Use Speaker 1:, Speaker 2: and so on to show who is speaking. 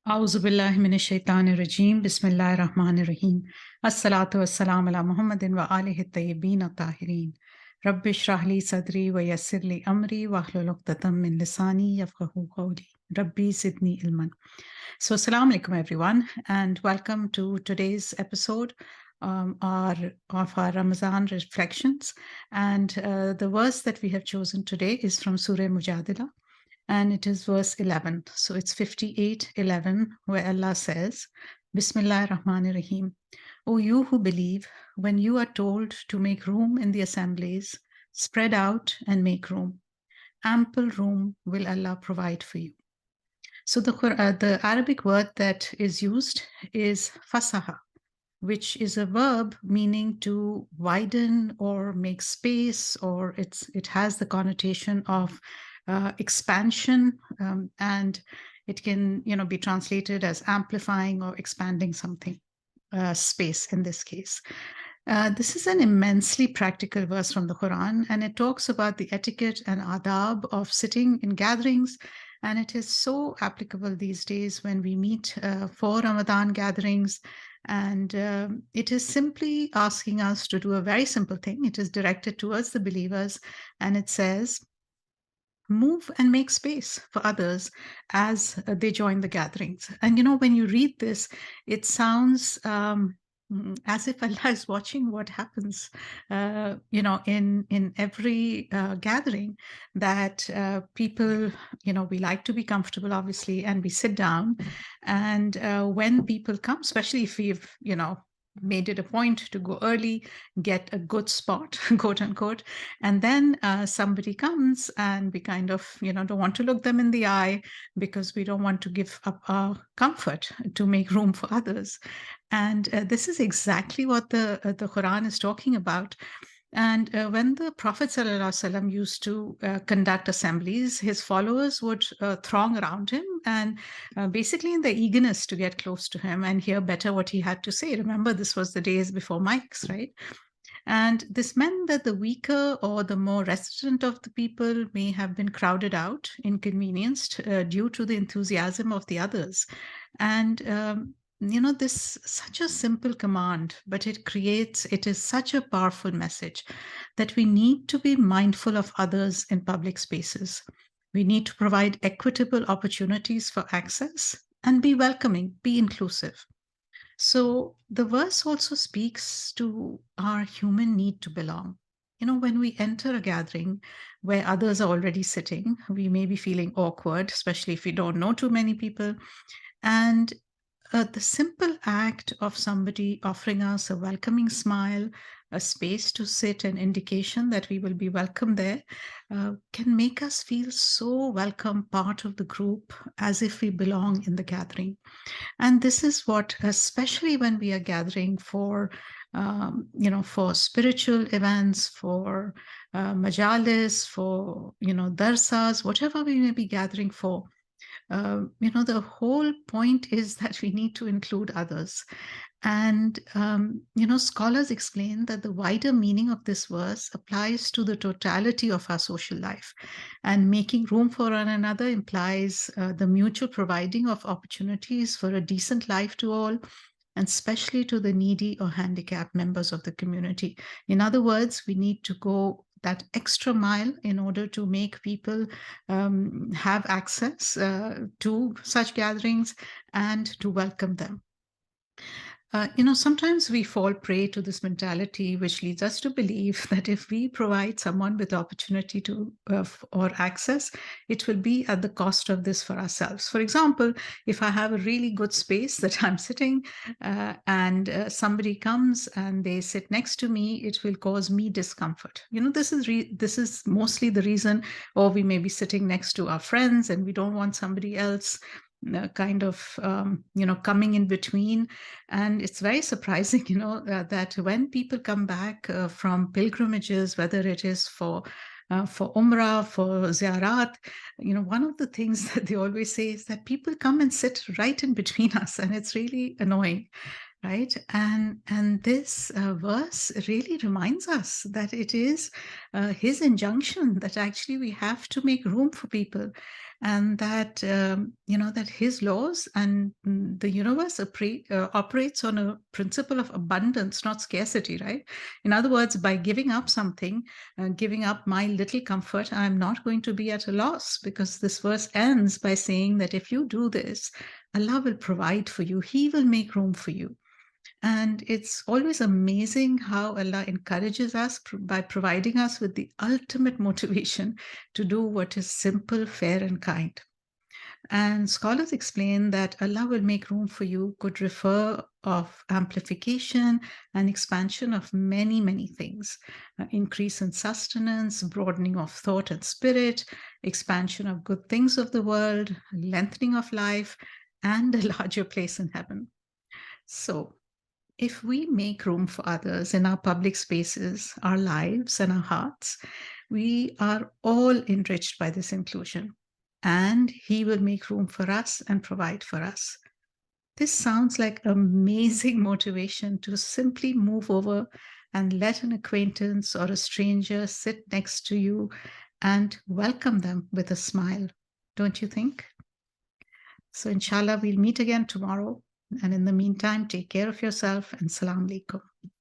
Speaker 1: A'udhu billahi minash shaitanir rajeem. Bismillahir Rahmanir Rahim. As-salatu was-salam ala Muhammadin wa alihi at-tayyibin at-tahirin. Rabbi shrah li sadri wa yassir li amri wa hlul 'uqdatam min lisani yafqahu qawli. Rabbi zidni ilman. So, assalamu alaikum everyone, and welcome to today's episode of our Ramadan reflections. And the verse that we have chosen today is from Sura Mujadilah, and it is verse 11. So it's 58:11, where Allah says, Bismillah ar-Rahman rahim. O you who believe, when you are told to make room in the assemblies, spread out and make room. Ample room will Allah provide for you. So the Arabic word that is used is fasaha, which is a verb meaning to widen or make space, or it has the connotation of expansion, and it can be translated as amplifying or expanding something, space in this case. This is an immensely practical verse from the Quran, and it talks about the etiquette and adab of sitting in gatherings. And it is so applicable these days when we meet for Ramadan gatherings. And it is simply asking us to do a very simple thing. It is directed towards the believers, and it says, move and make space for others as they join the gatherings. And when you read this, it sounds as if Allah is watching what happens, in every gathering, that people, we like to be comfortable, obviously, and we sit down. And when people come, especially if we've, made it a point to go early, get a good spot, quote unquote, and then somebody comes and we kind of, don't want to look them in the eye because we don't want to give up our comfort to make room for others. And this is exactly what the Quran is talking about. And when the Prophet ﷺ used to conduct assemblies, his followers would throng around him, and basically in their eagerness to get close to him and hear better what he had to say. Remember, this was the days before mics, right? And this meant that the weaker or the more reticent of the people may have been crowded out, inconvenienced due to the enthusiasm of the others. And this such a simple command, but it is such a powerful message that we need to be mindful of others in public spaces. We need to provide equitable opportunities for access and be welcoming, be inclusive. So the verse also speaks to our human need to belong. When we enter a gathering where others are already sitting, we may be feeling awkward, especially if we don't know too many people. And the simple act of somebody offering us a welcoming smile, a space to sit, an indication that we will be welcome there, can make us feel so welcome, part of the group, as if we belong in the gathering. And this is what, especially when we are gathering for, for spiritual events, for majalis, for, darsas, whatever we may be gathering for. The whole point is that we need to include others. And, scholars explain that the wider meaning of this verse applies to the totality of our social life. And making room for one another implies the mutual providing of opportunities for a decent life to all, and especially to the needy or handicapped members of the community. In other words, we need to go that extra mile in order to make people have access to such gatherings and to welcome them. Sometimes we fall prey to this mentality, which leads us to believe that if we provide someone with opportunity to or access, it will be at the cost of this for ourselves. For example, if I have a really good space that I'm sitting and somebody comes and they sit next to me, it will cause me discomfort. This is mostly the reason, or we may be sitting next to our friends and we don't want somebody else kind of coming in between. And it's very surprising that when people come back from pilgrimages, whether it is for Umrah, for Ziyarat, one of the things that they always say is that people come and sit right in between us, and it's really annoying, right? And this verse really reminds us that it is his injunction that actually we have to make room for people. and that that His laws and the universe operates on a principle of abundance, not scarcity, right? In other words, by giving up something, giving up my little comfort, I'm not going to be at a loss, because this verse ends by saying that if you do this, Allah will provide for you. He will make room for you. And it's always amazing how Allah encourages us by providing us with the ultimate motivation to do what is simple, fair, and kind. And scholars explain that Allah will make room for you could refer of amplification and expansion of many, many things. Increase in sustenance, broadening of thought and spirit, expansion of good things of the world, lengthening of life, and a larger place in heaven. So, if we make room for others in our public spaces, our lives, and our hearts, we are all enriched by this inclusion. And He will make room for us and provide for us. This sounds like amazing motivation to simply move over and let an acquaintance or a stranger sit next to you and welcome them with a smile. Don't you think? So, inshallah, we'll meet again tomorrow. And in the meantime, take care of yourself and salam alaikum.